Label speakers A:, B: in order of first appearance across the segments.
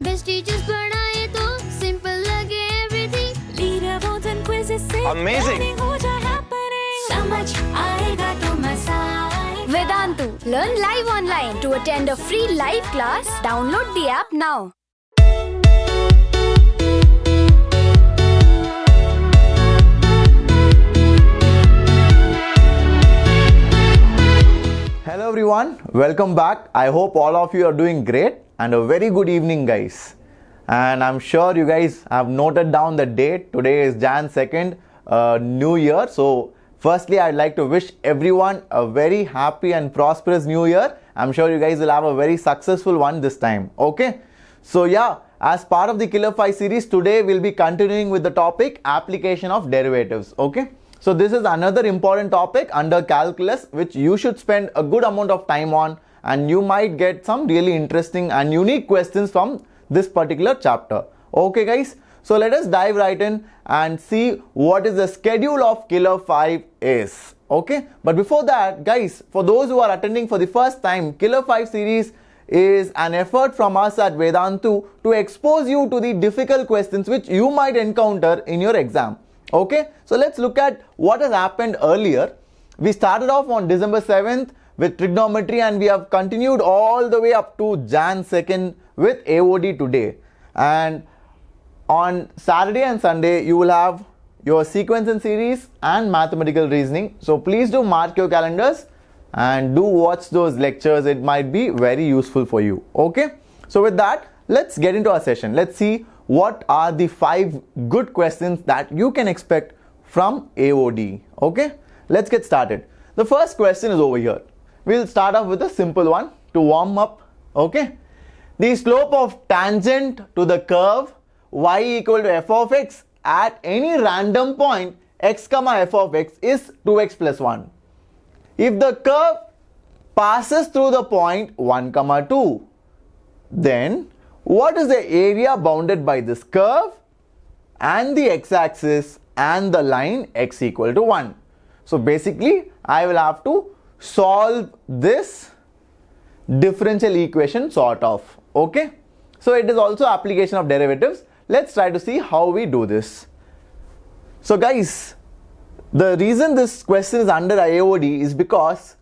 A: Best teachers पढ़ाए तो simple लगे everything. Leaderboards and quizzes से
B: Amazing.
A: learning हो जाए happening. समझ आएगा तो मजा आएगा.
C: Vedantu. Learn live online. To attend a free live class, download the app now.
B: Hello everyone, welcome back. I hope all of you are doing great and a very good evening guys. And I'm sure you guys have noted down the date. Today is Jan 2nd, New Year. So firstly, I'd like to wish everyone a very happy and prosperous New Year. I'm sure you guys will have a very successful one this time. Okay. So yeah, as part of the Killer 5 series, today we'll be continuing with the topic application of derivatives. Okay. So this is another important topic under calculus which you should spend a good amount of time on, and you might get some really interesting and unique questions from this particular chapter. Okay guys, so let us dive right in and see what is the schedule of Killer 5 is. Okay, but before that guys, for those who are attending for the first time, Killer 5 series is an effort from us at Vedantu to expose you to the difficult questions which you might encounter in your exam. Okay, so let's look at what has happened earlier. We started off on December 7th with trigonometry, and we have continued all the way up to Jan 2nd with AOD today. And on Saturday and Sunday, you will have your sequence and series and mathematical reasoning. So please do mark your calendars and do watch those lectures. It might be very useful for you. Okay, so with that, let's get into our session. Let's see what are the 5 good questions that you can expect from AOD. Okay, let's get started. The first question is over here. We'll start off with a simple one to warm up. Okay, the slope of tangent to the curve y equal to f of x at any random point x comma f of x is 2x plus 1. If the curve passes through the point 1 comma 2, then what is the area bounded by this curve and the x-axis and the line x equal to 1? So basically, I will have to solve this differential equation sort of. Okay, so it is also application of derivatives. Let's try to see how we do this. So guys, the reason this question is under AOD is because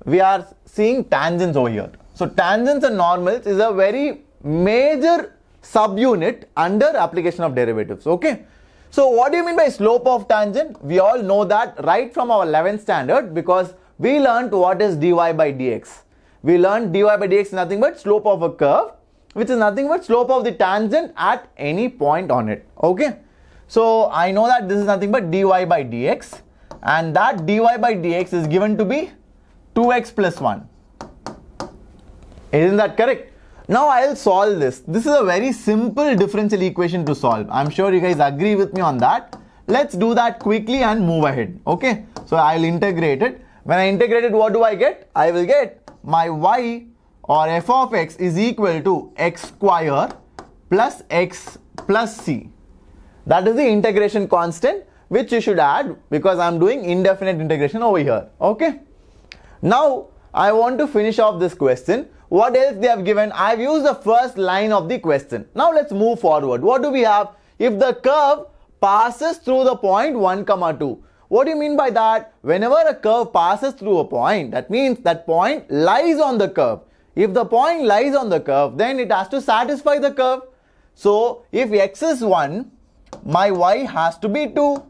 B: we are seeing tangents over here. So tangents and normals is a very major subunit under application of derivatives. Okay, so what do you mean by slope of tangent? We all know that right from our 11th standard, because we learned what is dy by dx. We learned dy by dx is nothing but slope of a curve, which is nothing but slope of the tangent at any point on it. Okay, so I know that this is nothing but dy by dx, and that dy by dx is given to be 2x plus 1. Isn't that correct? Now I'll solve this. This is a very simple differential equation to solve. I'm sure you guys agree with me on that. Let's do that quickly and move ahead. Okay, so I'll integrate it. When I integrate it, what do I get? I will get my y or f of x is equal to x square plus x plus c. That is the integration constant which you should add, because I'm doing indefinite integration over here. Okay, now I want to finish off this question. What else they have given? I've used the first line of the question. Now let's move forward. What do we have? If the curve passes through the point 1 comma 2. What do you mean by that? Whenever a curve passes through a point, that means that point lies on the curve. If the point lies on the curve, then it has to satisfy the curve. So if x is 1, my y has to be 2.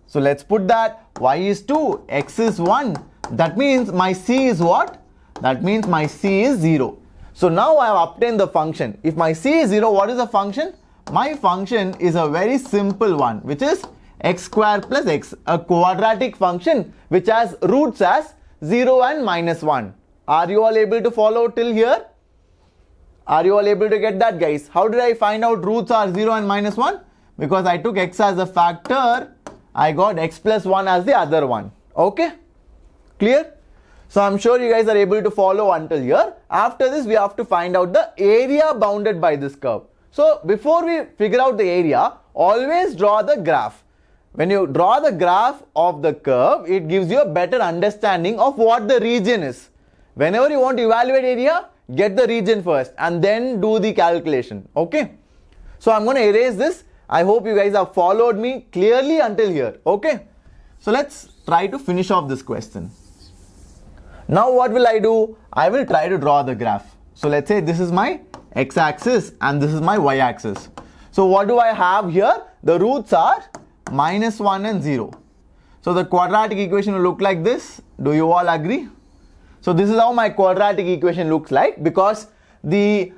B: So let's put that. Y is 2, x is 1. That means my c is what? That means my c is 0. So now I have obtained the function. If my c is 0, what is the function? My function is a very simple one, which is x square plus x, a quadratic function which has roots as 0 and minus 1. Are you all able to follow till here? Are you all able to get that, guys? How did I find out roots are 0 and minus 1? Because I took x as a factor, I got x plus 1 as the other one. Okay, clear? So I'm sure you guys are able to follow until here. After this, we have to find out the area bounded by this curve. So before we figure out the area, always draw the graph. When you draw the graph of the curve, it gives you a better understanding of what the region is. Whenever you want to evaluate area, get the region first and then do the calculation. Okay. So I'm going to erase this. I hope you guys have followed me clearly until here. Okay. So let's try to finish off this question. Now what will I do? I will try to draw the graph. So let's say this is my x-axis and this is my y-axis. So what do I have here? The roots are -1 and 0. So the quadratic equation will look like this. Do you all agree? So this is how my quadratic equation looks like, because the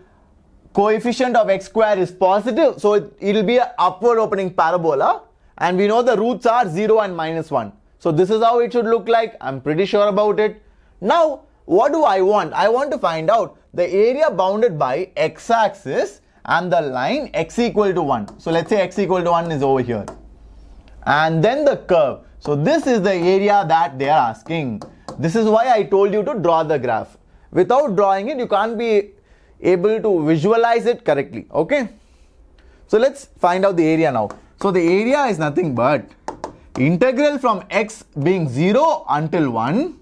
B: coefficient of x square is positive, so it will be an upward opening parabola, and we know the roots are 0 and -1. So this is how it should look like. I'm pretty sure about it. Now what do I want? I want to find out the area bounded by x-axis and the line x equal to 1. So let's say x equal to 1 is over here. And then the curve. So this is the area that they are asking. This is why I told you to draw the graph. Without drawing it, you can't be able to visualize it correctly. Okay. So let's find out the area now. So the area is nothing but integral from x being 0 until 1.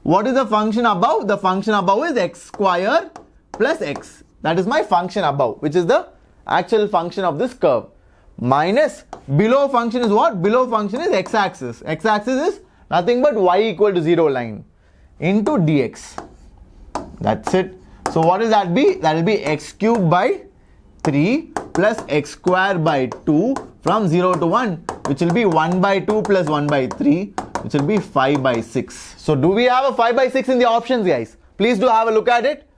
B: What is the function above? The function above is x square plus x. That is my function above, which is the actual function of this curve. Minus below function is what? Below function is x-axis. X-axis is nothing but y equal to 0 line into dx. That's it. So what does that be? That will be x cubed by 3 plus x square by 2 from 0 to 1, which will be 1 by 2 plus 1 by 3, which will be 5 by 6. So do we have a 5 by 6 in the options, guys? Please do have a look at it.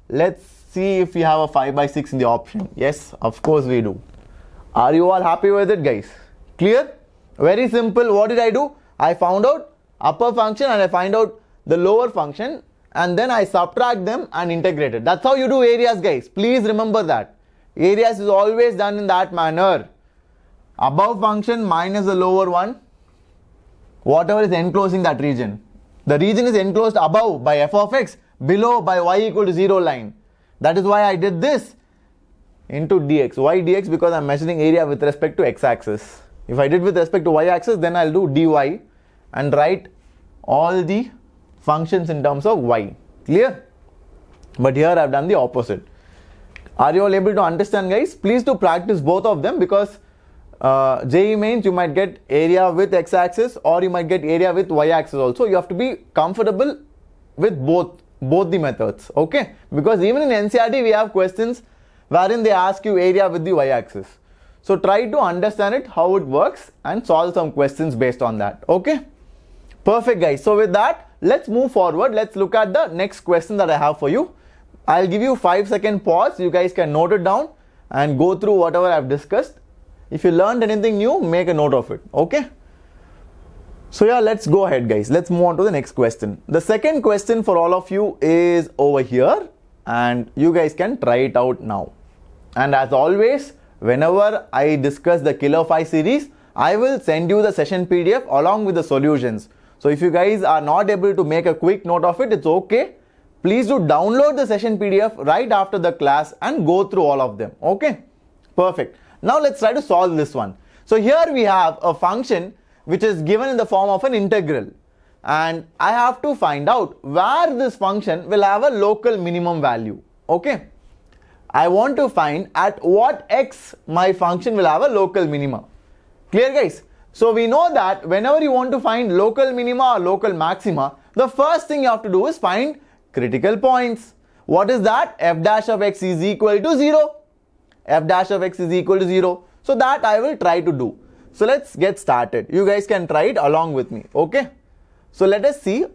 B: Let's see if we have a 5 by 6 in the option. Yes, of course we do. Are you all happy with it, guys? Clear? Very simple. What did I do? I found out upper function and I find out the lower function, and then I subtract them and integrate it. That's how you do areas, guys. Please remember that. Areas is always done in that manner. Above function minus the lower one, whatever is enclosing that region. The region is enclosed above by f of x, below by y equal to 0 line. That is why I did this into dx. Why dx? Because I'm measuring area with respect to x-axis. If I did with respect to y-axis, then I'll do dy and write all the functions in terms of y. Clear? But here I've done the opposite. Are you all able to understand, guys? Please do practice both of them, because JEE Mains, you might get area with x-axis or you might get area with y-axis also. You have to be comfortable with both the methods. Okay? Because even in NCERT we have questions wherein they ask you area with the y-axis. So try to understand it, how it works, and solve some questions based on that. Okay? Perfect, guys. So with that, let's move forward. Let's look at the next question that I have for you. I'll give you 5-second pause. You guys can note it down and go through whatever I've discussed. If you learned anything new, make a note of it. Okay? So yeah, let's go ahead, guys. Let's move on to the next question. The second question for all of you is over here, and you guys can try it out now. And as always, whenever I discuss the Killer 5 series, I will send you the session PDF along with the solutions. So if you guys are not able to make a quick note of it, it's okay. Please do download the session PDF right after the class and go through all of them. Okay? Perfect. Now let's try to solve this one. So here we have a function which is given in the form of an integral. And I have to find out where this function will have a local minimum value. Okay? I want to find at what x my function will have a local minima. Clear, guys? So we know that whenever you want to find local minima or local maxima, the first thing you have to do is find critical points. What is that? F dash of x is equal to 0. F dash of x is equal to 0. So that I will try to do. So let's get started. You guys can try it along with me. Okay? So let us see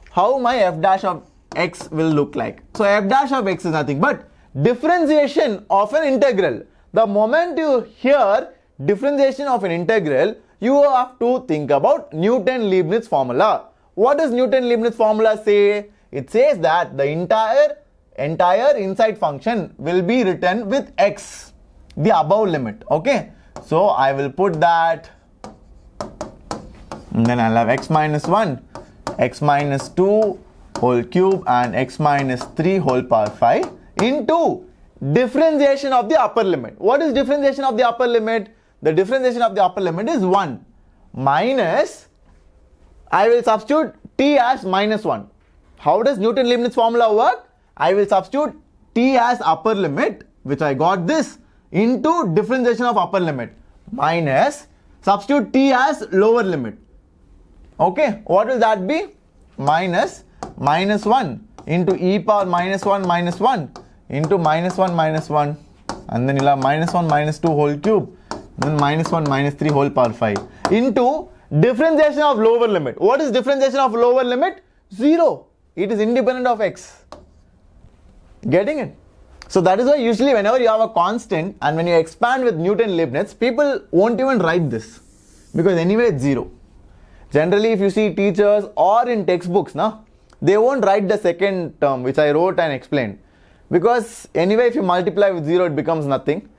B: how my f dash of x will look like. So f dash of x is nothing but differentiation of an integral. The moment you hear differentiation of an integral, you have to think about Newton-Leibnitz formula. What does Newton-Leibnitz formula say? It says that the entire inside function will be written with x, the above limit. Okay? So I will put that, and then I'll have x minus 1, x minus 2 whole cube, and x minus 3 whole power 5 into differentiation of the upper limit. What is differentiation of the upper limit? The differentiation of the upper limit is 1 minus, I will substitute t as minus 1. How does Newton-Leibnitz formula work? I will substitute t as upper limit, which I got this, into differentiation of upper limit, minus substitute t as lower limit. Okay, what will that be? Minus 1 into e power minus 1 into minus 1, and then you'll have minus 1 minus 2 whole cube, then minus 1 minus 3 whole power 5 into differentiation of lower limit. What is differentiation of lower limit? 0. It is independent of x. Getting it? So that is why usually whenever you have a constant and when you expand with Newton Leibniz, people won't even write this because anyway it's 0. Generally if you see teachers or in textbooks, they won't write the second term which I wrote and explained, because anyway if you multiply with 0 it becomes nothing.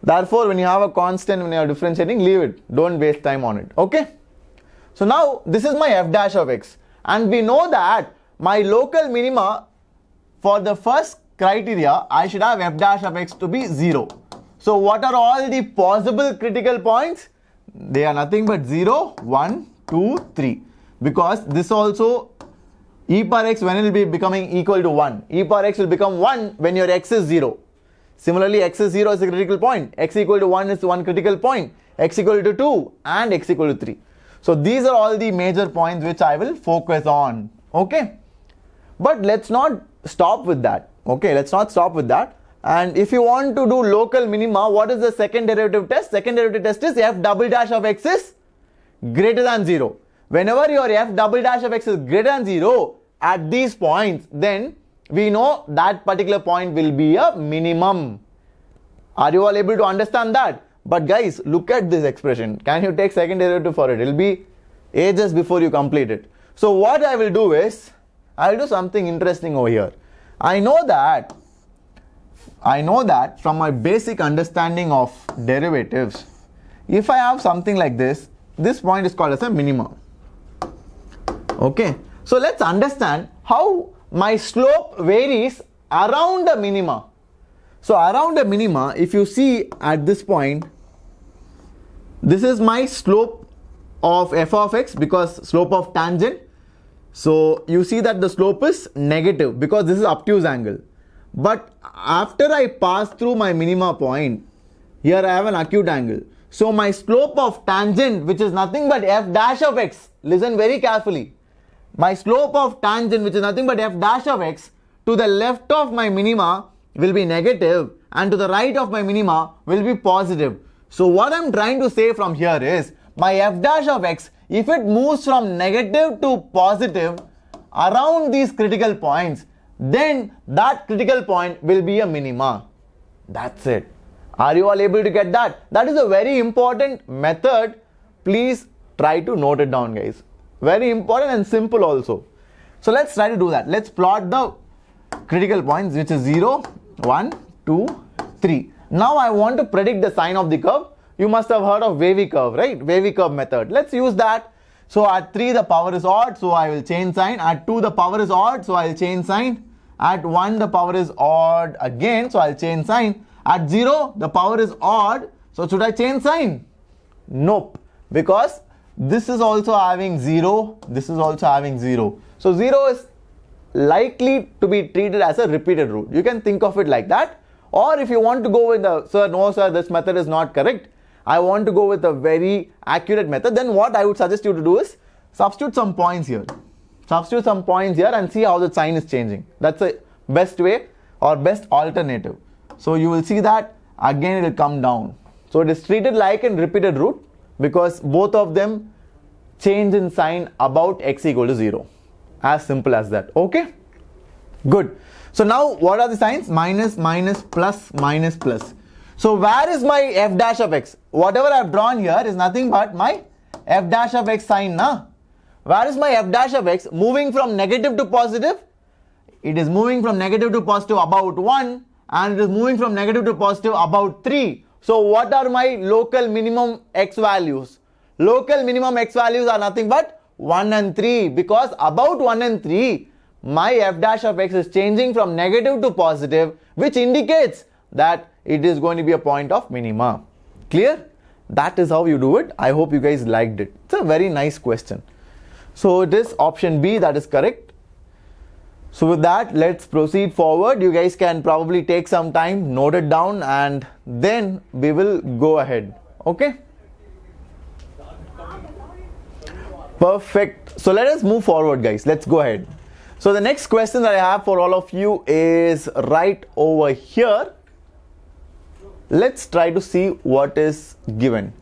B: Therefore when you have a constant, when you are differentiating, leave it. Don't waste time on it. Okay. So now this is my f dash of x, and we know that my local minima for the first criteria, I should have f dash of x to be 0. So what are all the possible critical points? They are nothing but 0, 1, 2, 3. Because this also e power x, when it will be becoming equal to 1. E power x will become 1 when your x is 0. Similarly, x is 0 is a critical point. X equal to 1 is one critical point. X equal to 2 and x equal to 3. So these are all the major points which I will focus on. Okay. But let's not stop with that. Okay, let's not stop with that. And if you want to do local minima, what is the second derivative test? Second derivative test is f double dash of x is greater than 0. Whenever your f double dash of x is greater than 0 at these points, then we know that particular point will be a minimum. Are you all able to understand that? But guys, look at this expression. Can you take second derivative for it? It will be ages before you complete it. So what I will do is, I will do something interesting over here. I know that from my basic understanding of derivatives, if I have something like this, this point is called as a minimum. Okay, so let's understand how my slope varies around the minima. So around the minima, if you see at this point, this is my slope of f of x, because slope of tangent. So you see that the slope is negative because this is obtuse angle. But after I pass through my minima point, here I have an acute angle. So my slope of tangent, which is nothing but f dash of x, listen very carefully. My slope of tangent, which is nothing but f dash of x, to the left of my minima will be negative and to the right of my minima will be positive. So what I'm trying to say from here is, my f dash of x, if it moves from negative to positive around these critical points, then that critical point will be a minima. That's it. Are you all able to get that? That is a very important method. Please try to note it down, guys. Very important and simple also. So let's try to do that. Let's plot the critical points, which is 0, 1, 2, 3. Now I want to predict the sign of the curve. You must have heard of wavy curve, right? Wavy curve method. Let's use that. So at 3 the power is odd, so I will change sign. At 2 the power is odd, so I will change sign. At 1 the power is odd again, so I will change sign. At 0 the power is odd, so should I change sign? Nope, because this is also having 0, this is also having 0. So 0 is likely to be treated as a repeated root. You can think of it like that. Or if you want to go with the, sir, no sir, this method is not correct, I want to go with a very accurate method, then what I would suggest you to do is substitute some points here. Substitute some points here and see how the sign is changing. That's the best way or best alternative. So you will see that again it will come down. So it is treated like a repeated root because both of them change in sign about x equal to 0. As simple as that. Okay? Good. So now what are the signs? Minus, minus, plus, minus, plus. So where is my f dash of x? Whatever I have drawn here is nothing but my f dash of x sign, na? Where is my f dash of x? Moving from negative to positive? It is moving from negative to positive about 1 and it is moving from negative to positive about 3. So what are my local minimum x values? Local minimum x values are nothing but 1 and 3, because about 1 and 3 my f dash of x is changing from negative to positive, which indicates that it is going to be a point of minima. Clear? That is how you do it. I hope you guys liked it. It's a very nice question. So it is option B that is correct. So with that, let's proceed forward. You guys can probably take some time, note it down, and then we will go ahead. Okay? Perfect. So let us move forward, guys. Let's go ahead. So the next question that I have for all of you is right over here. Let's try to see what is given.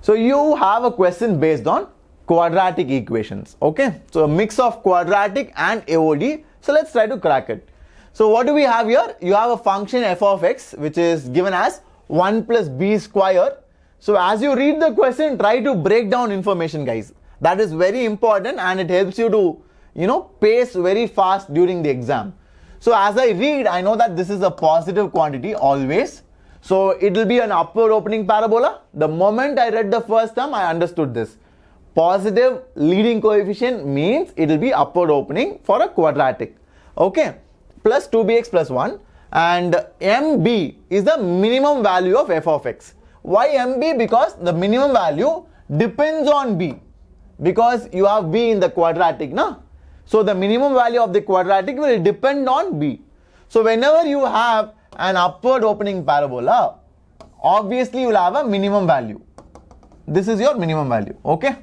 B: So you have a question based on quadratic equations. Okay? So a mix of quadratic and AOD. So let's try to crack it. So what do we have here? You have a function f of x which is given as 1 plus b square. So as you read the question, try to break down information, guys. That is very important and it helps you to, pace very fast during the exam. So as I read, I know that this is a positive quantity always. So it will be an upward opening parabola. The moment I read the first term, I understood this. Positive leading coefficient means it will be upward opening for a quadratic. Okay, plus 2bx plus 1, and mb is the minimum value of f of x. Why mb? Because the minimum value depends on b, because you have b in the quadratic, na? So the minimum value of the quadratic will depend on b. So whenever you have an upward opening parabola, obviously you will have a minimum value. This is your minimum value. Okay,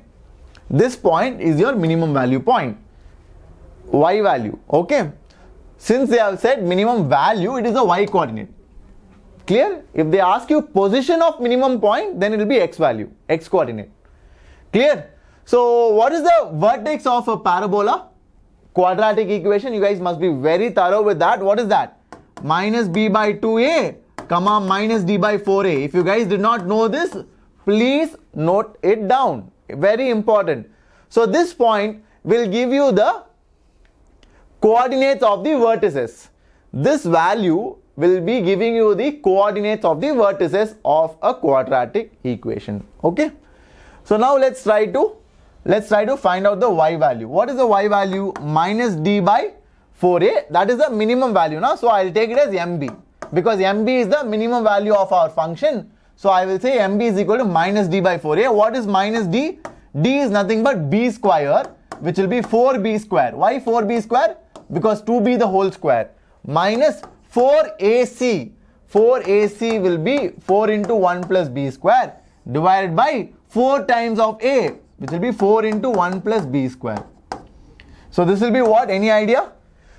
B: this point is your minimum value point, y value. Okay, since they have said minimum value, it is a y coordinate. Clear? If they ask you position of minimum point, then it will be x value, x coordinate. Clear? So what is the vertex of a parabola? Quadratic equation. You guys must be very thorough with that. What is that? Minus b by 2a comma minus d by 4a. If you guys did not know this, please note it down. Very important. So this point will give you the coordinates of the vertices. This value will be giving you the coordinates of the vertices of a quadratic equation. Okay? So now let's try to find out the y value. What is the y value? Minus d by 4a. That is the minimum value now. So I'll take it as mb, because mb is the minimum value of our function. So I will say mb is equal to minus d by 4a. What is minus d? D is nothing but b square, which will be 4b square. Why 4b square? Because 2b the whole square minus 4ac. 4ac will be 4 into 1 plus b square divided by 4 times of a, which will be 4 into 1 plus b square. So this will be what? Any idea?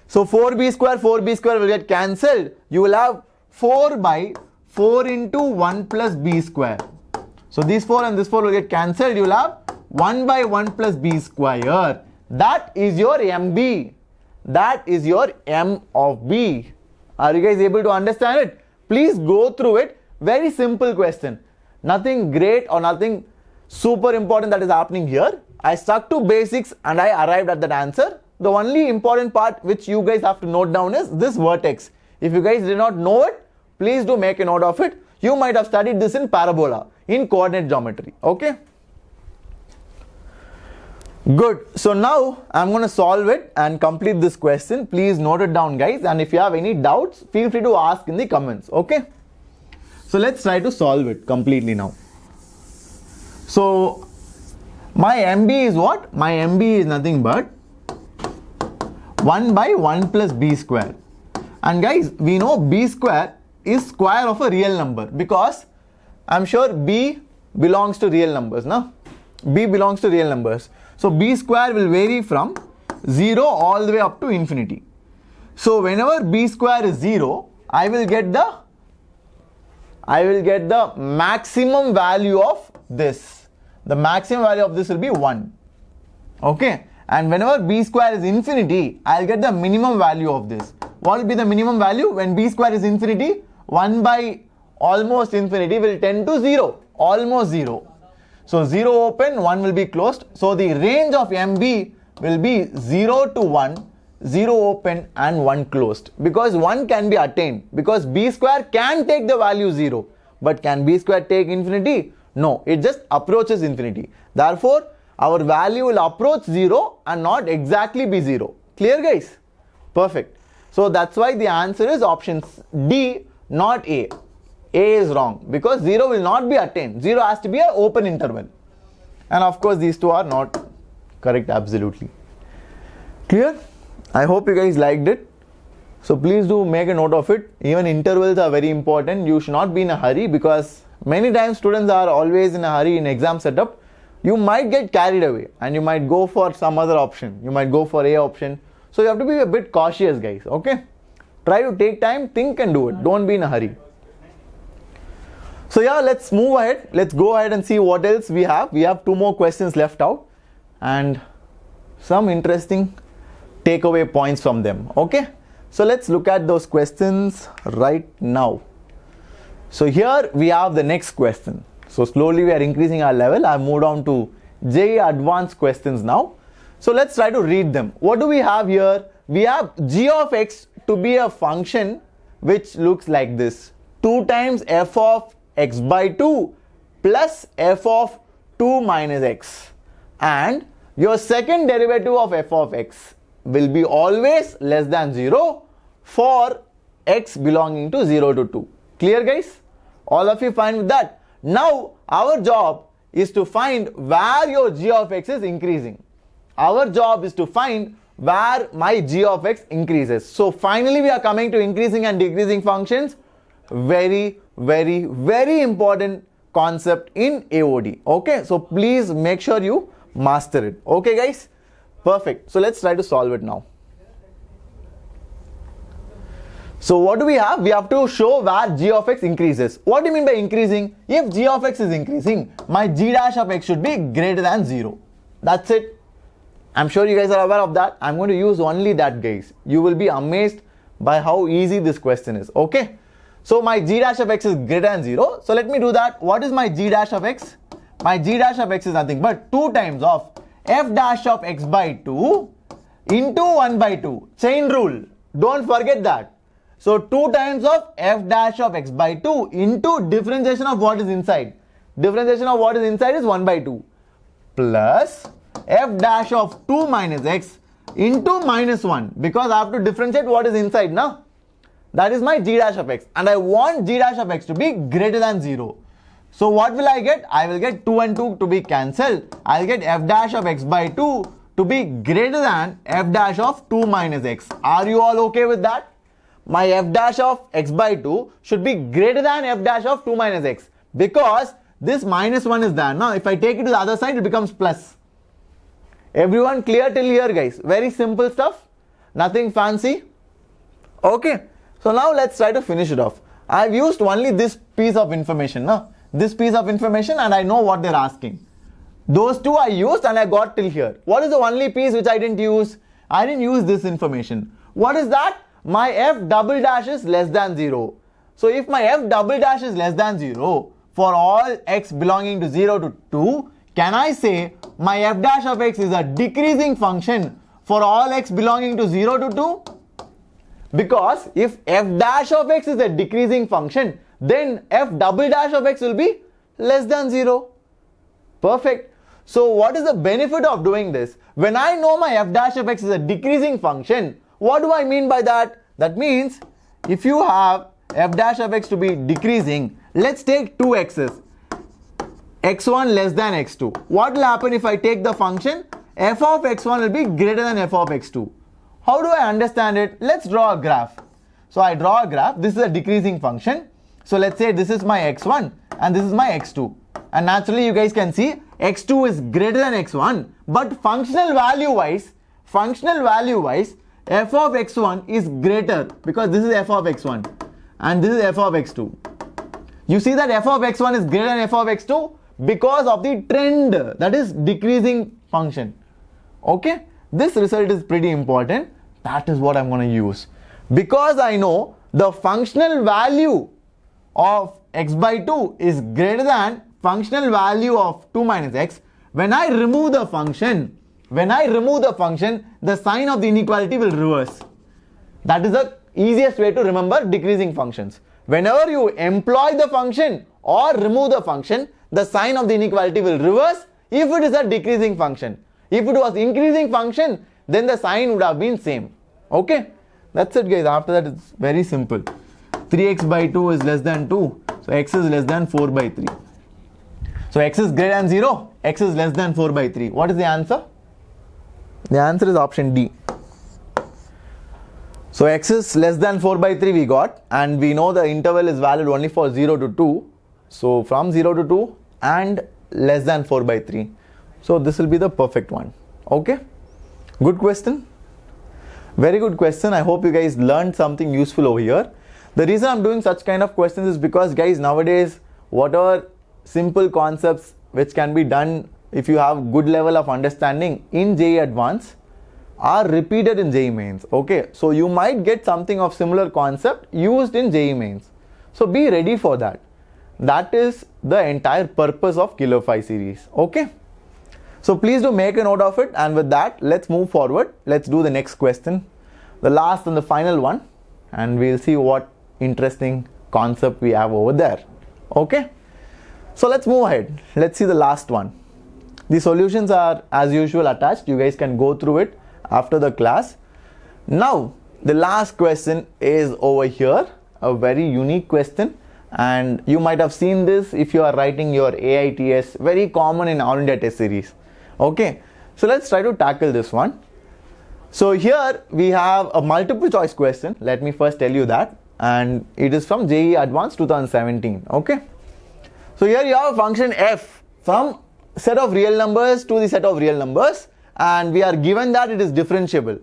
B: So 4b square will get cancelled. You will have 4 by 4 into 1 plus b square. So these 4 and this 4 will get cancelled. You will have 1 by 1 plus b square. That is your mb. That is your m of b. Are you guys able to understand it? Please go through it. Very simple question. Nothing great or nothing super important that is happening here. I stuck to basics and I arrived at that answer. The only important part which you guys have to note down is this vertex. If you guys did not know it, please do make a note of it. You might have studied this in parabola, in coordinate geometry. Okay? Good. So now I'm going to solve it and complete this question. Please note it down, guys. And if you have any doubts, feel free to ask in the comments. Okay? So let's try to solve it completely now. So my MB is what? My MB is nothing but 1 by 1 plus b square. And guys, we know b square is square of a real number, because I'm sure b belongs to real numbers. No? B belongs to real numbers. So b square will vary from 0 all the way up to infinity. So whenever b square is 0, I will get the maximum value of this. The maximum value of this will be 1. Okay? And whenever b square is infinity, I'll get the minimum value of this. What will be the minimum value? When b square is infinity, 1 by almost infinity will tend to 0. Almost 0. So 0 open, 1 will be closed. So the range of MB will be 0 to 1, 0 open and 1 closed. Because 1 can be attained. Because b square can take the value 0. But can b square take infinity? No, it just approaches infinity. Therefore, our value will approach 0 and not exactly be 0. Clear, guys? Perfect. So that's why the answer is option D, not A. A is wrong because 0 will not be attained. 0 has to be an open interval. And of course, these two are not correct absolutely. Clear? I hope you guys liked it. So please do make a note of it. Even intervals are very important. You should not be in a hurry, because many times students are always in a hurry in exam setup. You might get carried away and you might go for some other option. You might go for A option. So you have to be a bit cautious, guys. Okay? Try to take time, think and do it. Don't be in a hurry. So yeah, let's move ahead. Let's go ahead and see what else we have. We have 2 more questions left out and some interesting takeaway points from them. Okay? So let's look at those questions right now. So here we have the next question. So slowly we are increasing our level. I've moved on to JEE advanced questions now. So let's try to read them. What do we have here? We have g of x to be a function which looks like this. 2 times f of x by 2 plus f of 2 minus x. And your second derivative of f of x will be always less than 0 for x belonging to 0 to 2. Clear, guys? All of you fine with that? Now our job is to find where your g of x is increasing. Our job is to find where my g of x increases. So finally we are coming to increasing and decreasing functions. Very, very, very important concept in AOD. Okay, so please make sure you master it. Okay, guys? Perfect. So let's try to solve it now. So what do we have? We have to show where g of x increases. What do you mean by increasing? If g of x is increasing, my g dash of x should be greater than 0. That's it. I'm sure you guys are aware of that. I'm going to use only that, guys. You will be amazed by how easy this question is. Okay. So my g dash of x is greater than 0. So let me do that. What is my g dash of x? My g dash of x is nothing but 2 times of f dash of x by 2 into 1 by 2. Chain rule. Don't forget that. So 2 times of f dash of x by 2 into differentiation of what is inside. Differentiation of what is inside is 1 by 2 plus f dash of 2 minus x into minus 1, because I have to differentiate what is inside now. That is my g dash of x, and I want g dash of x to be greater than 0. So what will I get? I will get 2 and 2 to be cancelled. I will get f dash of x by 2 to be greater than f dash of 2 minus x. Are you all okay with that? My f dash of x by 2 should be greater than f dash of 2 minus x, because this minus 1 is there. Now if I take it to the other side, it becomes plus. Everyone clear till here, guys? Very simple stuff. Nothing fancy. Okay. So now let's try to finish it off. I've used only this piece of information. This piece of information, and I know what they're asking. Those 2 I used and I got till here. What is the only piece which I didn't use? I didn't use this information. What is that? My f double dash is less than 0. So if my f double dash is less than 0 for all x belonging to 0 to 2, can I say my f dash of x is a decreasing function for all x belonging to 0 to 2? Because if f dash of x is a decreasing function, then f double dash of x will be less than 0. Perfect. So what is the benefit of doing this? When I know my f dash of x is a decreasing function, what do I mean by that? That means if you have f dash of x to be decreasing, let's take 2 x's. x1 less than x2. What will happen if I take the function? F of x1 will be greater than f of x2. How do I understand it? Let's draw a graph. So I draw a graph. This is a decreasing function. So let's say this is my x1 and this is my x2. And naturally you guys can see x2 is greater than x1. But functional value wise, f of x1 is greater, because this is f of x1 and this is f of x2. You see that f of x1 is greater than f of x2 because of the trend, that is decreasing function. Okay, this result is pretty important. That is what I'm going to use. Because I know the functional value of x by 2 is greater than functional value of 2 minus x, when I remove the function, the sign of the inequality will reverse. That is the easiest way to remember decreasing functions. Whenever you employ the function or remove the function, the sign of the inequality will reverse if it is a decreasing function. If it was increasing function, then the sign would have been same. Okay, that's it, guys. After that, it's very simple. 3x by 2 is less than 2, so x is less than 4 by 3. So x is greater than 0, x is less than 4 by 3. What is the answer? The answer is option D. So x is less than 4 by 3 we got, and we know the interval is valid only for 0 to 2. So from 0 to 2 and less than 4 by 3. So this will be the perfect one. Okay, good question. Very good question. I hope you guys learned something useful over here. The reason I'm doing such kind of questions is because, guys, nowadays whatever simple concepts which can be done if you have good level of understanding in JEE Advanced are repeated in JEE Mains. Okay, so you might get something of similar concept used in JEE Mains. So be ready for that. That is the entire purpose of Killer 5 series. Okay, so please do make a note of it, and with that let's move forward. Let's do the next question, the last and the final one, and we'll see what interesting concept we have over there. Okay, so let's move ahead. Let's see the last one. The solutions are as usual attached. You guys can go through it after the class. Now the last question is over here, a very unique question, and you might have seen this if you are writing your AITS, very common in All India Test series. Okay, so let's try to tackle this one. So here we have a multiple choice question. Let me first tell you that, and it is from JEE Advanced 2017. Okay, so here you have a function f from set of real numbers to the set of real numbers, and we are given that it is differentiable,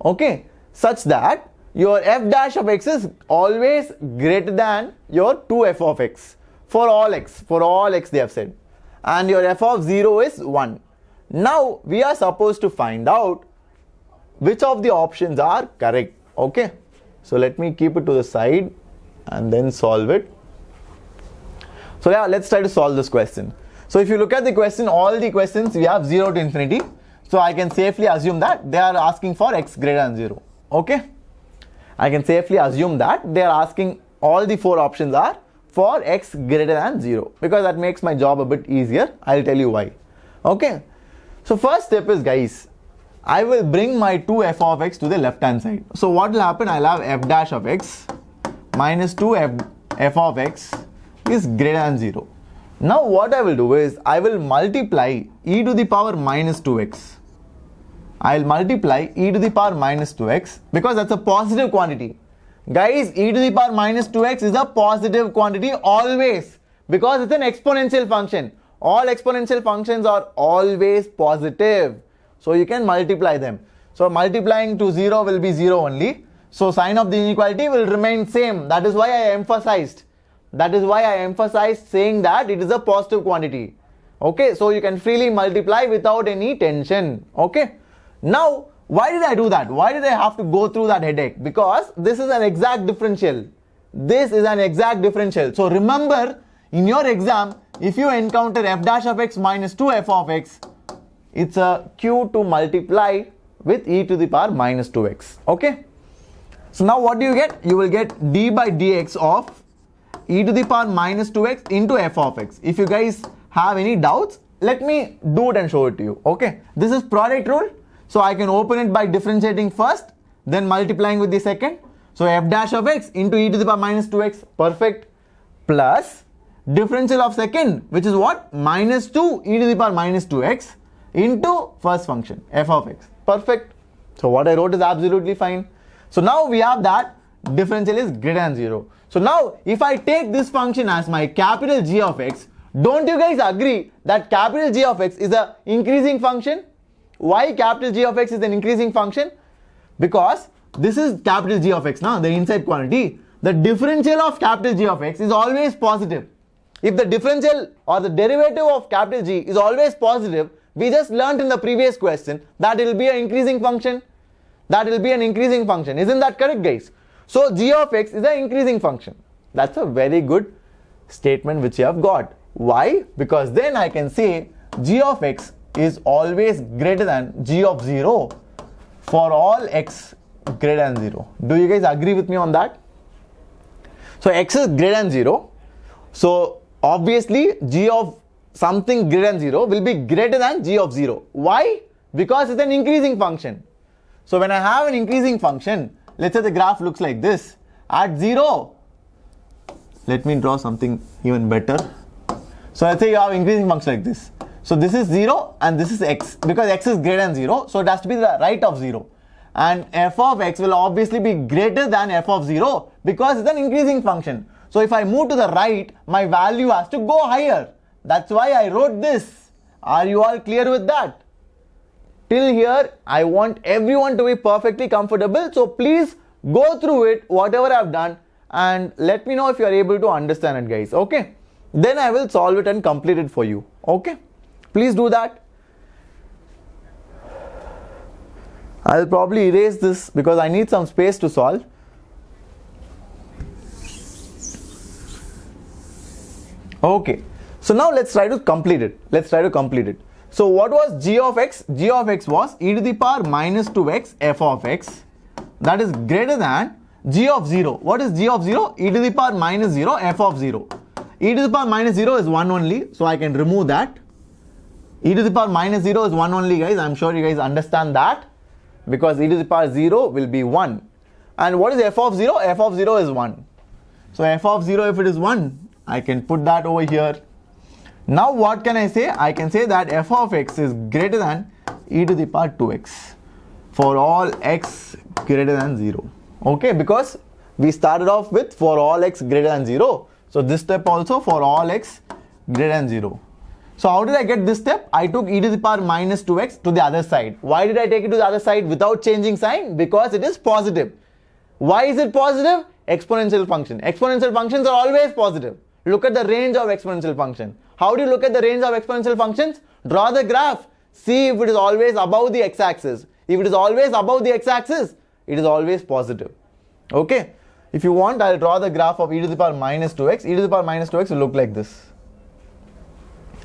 B: okay, such that your f dash of x is always greater than your 2f of x for all x they have said, and your f of 0 is 1. Now we are supposed to find out which of the options are correct. Okay, so let me keep it to the side and then solve it. So yeah, let's try to solve this question. So if you look at the question, all the questions we have 0 to infinity. So I can safely assume that they are asking for x greater than 0. Okay, I can safely assume that they are asking, all the 4 options are for x greater than 0, because that makes my job a bit easier. I'll tell you why. Okay, so first step is, guys, I will bring my 2f of x to the left hand side. So what will happen? I'll have f dash of x minus 2f of x is greater than 0. Now what I will do is I will multiply e to the power minus 2x. I'll multiply e to the power minus 2x because that's a positive quantity. Guys, e to the power minus 2x is a positive quantity always, because it's an exponential function. All exponential functions are always positive. So you can multiply them. So multiplying to 0 will be 0 only. So sign of the inequality will remain same. That is why I emphasized. Saying that it is a positive quantity. Okay, so you can freely multiply without any tension. Okay. Now, why did I do that? Why did I have to go through that headache? Because this is an exact differential. So remember, in your exam, if you encounter f dash of x minus 2f of x, it's a cue to multiply with e to the power minus 2x. Okay. So now what do you get? You will get d by dx of e to the power minus 2x into f of x. If you guys have any doubts, let me do it and show it to you. Okay. This is product rule. So I can open it by differentiating first, then multiplying with the second. So f dash of x into e to the power minus 2x, perfect, plus differential of second, which is what? Minus 2 e to the power minus 2x into first function, f of x, perfect. So what I wrote is absolutely fine. So now we have that differential is greater than 0. So now if I take this function as my capital G of x, don't you guys agree that capital G of x is an increasing function? Why capital G of x is an increasing function? Because this is capital G of x now, the inside quantity. The differential of capital G of x is always positive. If the differential or the derivative of capital G is always positive, we just learnt in the previous question that it will be an increasing function. Isn't that correct, guys? So G of x is an increasing function. That's a very good statement which you have got. Why? Because then I can say G of x is always greater than G of 0 for all x greater than 0. Do you guys agree with me on that? So x is greater than 0. So obviously G of something greater than 0 will be greater than G of 0. Why? Because it's an increasing function. So when I have an increasing function, let's say the graph looks like this. At 0, let me draw something even better. So let's say you have increasing function like this. So this is 0 and this is x, because x is greater than 0, so it has to be the right of 0. and f of x will obviously be greater than f of 0 because it's an increasing function. So if I move to the right, my value has to go higher. That's why I wrote this. Are you all clear with that? Till here, I want everyone to be perfectly comfortable. So please go through it, whatever I've done, and let me know if you are able to understand it, guys. Okay? Then I will solve it and complete it for you. Okay? Please do that. I'll probably erase this because I need some space to solve. Okay. So now let's try to complete it. So what was g of x? G of x was e to the power minus 2x f of x. That is greater than g of 0. What is g of 0? E to the power minus 0 f of 0. E to the power minus 0 is 1 only. So I can remove that. E to the power minus 0 is 1 only, guys. I'm sure you guys understand that. Because e to the power 0 will be 1. And what is f of 0? F of 0 is 1. So f of 0, if it is 1, I can put that over here. Now what can I say? I can say that f of x is greater than e to the power 2x for all x greater than 0. Okay, because we started off with for all x greater than 0. So this step also for all x greater than 0. So how did I get this step? I took e to the power minus 2x to the other side. Why did I take it to the other side without changing sign? Because it is positive. Why is it positive? Exponential function. Exponential functions are always positive. Look at the range of exponential function. How do you look at the range of exponential functions? Draw the graph. See if it is always above the x-axis. If it is always above the x-axis, it is always positive. Okay. If you want, I'll draw the graph of e to the power minus 2x. E to the power minus 2x will look like this.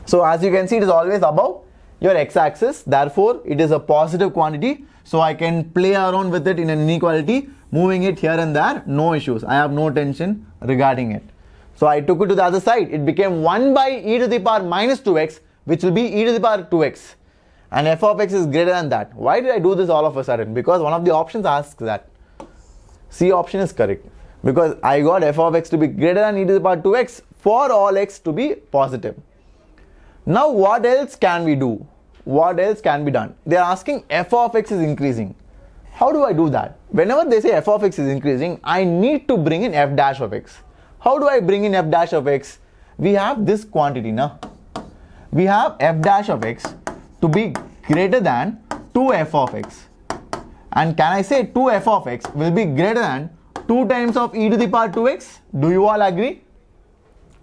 B: So as you can see, it is always above your x-axis. Therefore, it is a positive quantity. So I can play around with it in an inequality, moving it here and there. No issues. I have no tension regarding it. So I took it to the other side. It became 1 by e to the power minus 2x, which will be e to the power 2x. And f of x is greater than that. Why did I do this all of a sudden? Because one of the options asks that. C option is correct. Because I got f of x to be greater than e to the power 2x for all x to be positive. Now what else can we do? What else can be done? They are asking f of x is increasing. How do I do that? Whenever they say f of x is increasing, I need to bring in f dash of x. How do I bring in f dash of x? We have this quantity now. We have f dash of x to be greater than 2f of x. And can I say 2f of x will be greater than 2 times of e to the power 2x? Do you all agree?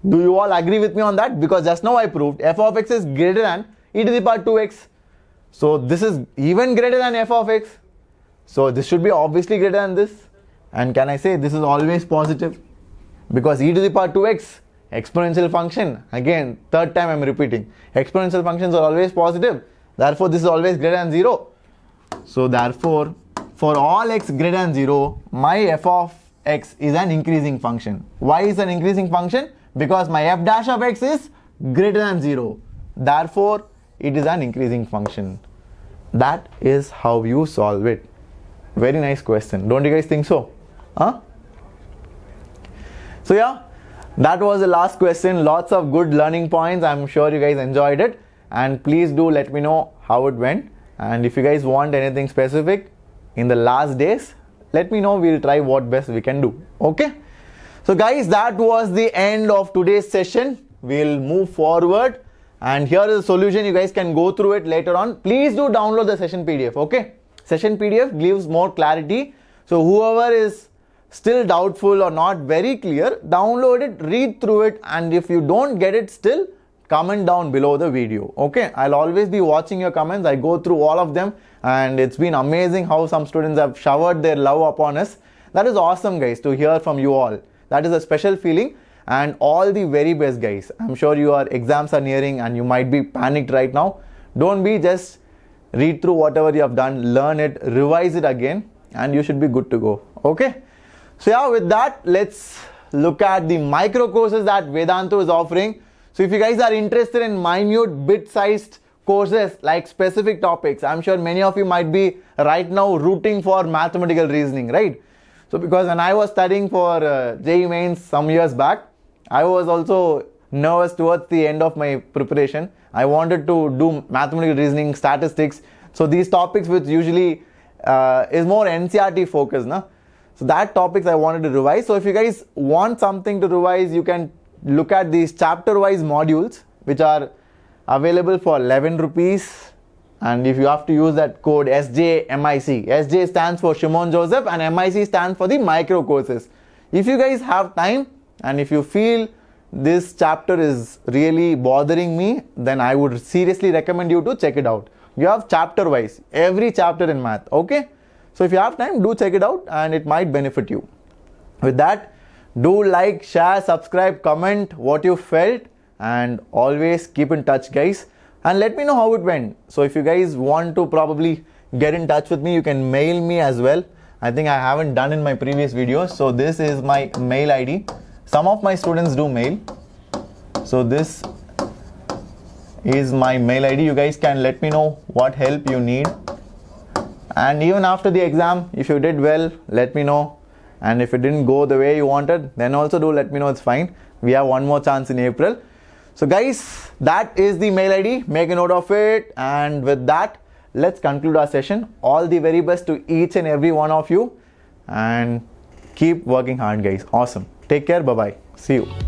B: Do you all agree with me on that? Because just now I proved f of x is greater than e to the power 2x. So this is even greater than f of x. So this should be obviously greater than this. And can I say this is always positive? Because e to the power 2x, exponential function, again third time I am repeating, exponential functions are always positive. Therefore this is always greater than 0. So therefore for all x greater than 0, my f of x is an increasing function. Why is an increasing function? Because my f dash of x is greater than 0. Therefore it is an increasing function. That is how you solve it. Very nice question. Don't you guys think so? Huh? So yeah, that was the last question. Lots of good learning points. I'm sure you guys enjoyed it. And please do let me know how it went. And if you guys want anything specific in the last days, let me know. We'll try what best we can do. Okay. So guys, that was the end of today's session. We'll move forward. And here is the solution. You guys can go through it later on. Please do download the session PDF. Okay. Session PDF gives more clarity. So whoever is still doubtful or not very clear, download it, read through it, and if you don't get it still, comment down below the video. Okay, I'll always be watching your comments. I go through all of them, and it's been amazing how some students have showered their love upon us. That is awesome, guys, to hear from you all. That is a special feeling, and all the very best, guys. I'm sure your exams are nearing and you might be panicked right now. Don't be, just read through whatever you have done, learn it, revise it again, and you should be good to go. Okay. So yeah, with that, let's look at the micro courses that Vedantu is offering. So if you guys are interested in minute bit-sized courses like specific topics, I'm sure many of you might be right now rooting for mathematical reasoning, right? So because when I was studying for JEE Mains some years back, I was also nervous towards the end of my preparation. I wanted to do mathematical reasoning, statistics. So these topics which usually is more NCERT focused, na? So that topics I wanted to revise. So if you guys want something to revise, you can look at these chapter wise modules which are available for 11 rupees. And if you have to use that code SJMIC, SJ stands for Shimon Joseph and MIC stands for the micro courses. If you guys have time and if you feel this chapter is really bothering me, then I would seriously recommend you to check it out. You have chapter wise, every chapter in math, okay? So if you have time, do check it out and it might benefit you. With that, do like, share, subscribe, comment what you felt, and always keep in touch, guys. And let me know how it went. So if you guys want to probably get in touch with me, you can mail me as well. I think I haven't done in my previous videos. So this is my mail ID. Some of my students do mail. So this is my mail ID. You guys can let me know what help you need. And even after the exam, if you did well, let me know. And if it didn't go the way you wanted, then also do let me know, it's fine. We have one more chance in April. So guys, that is the mail ID. Make a note of it. And with that, let's conclude our session. All the very best to each and every one of you. And keep working hard, guys. Awesome. Take care. Bye-bye. See you.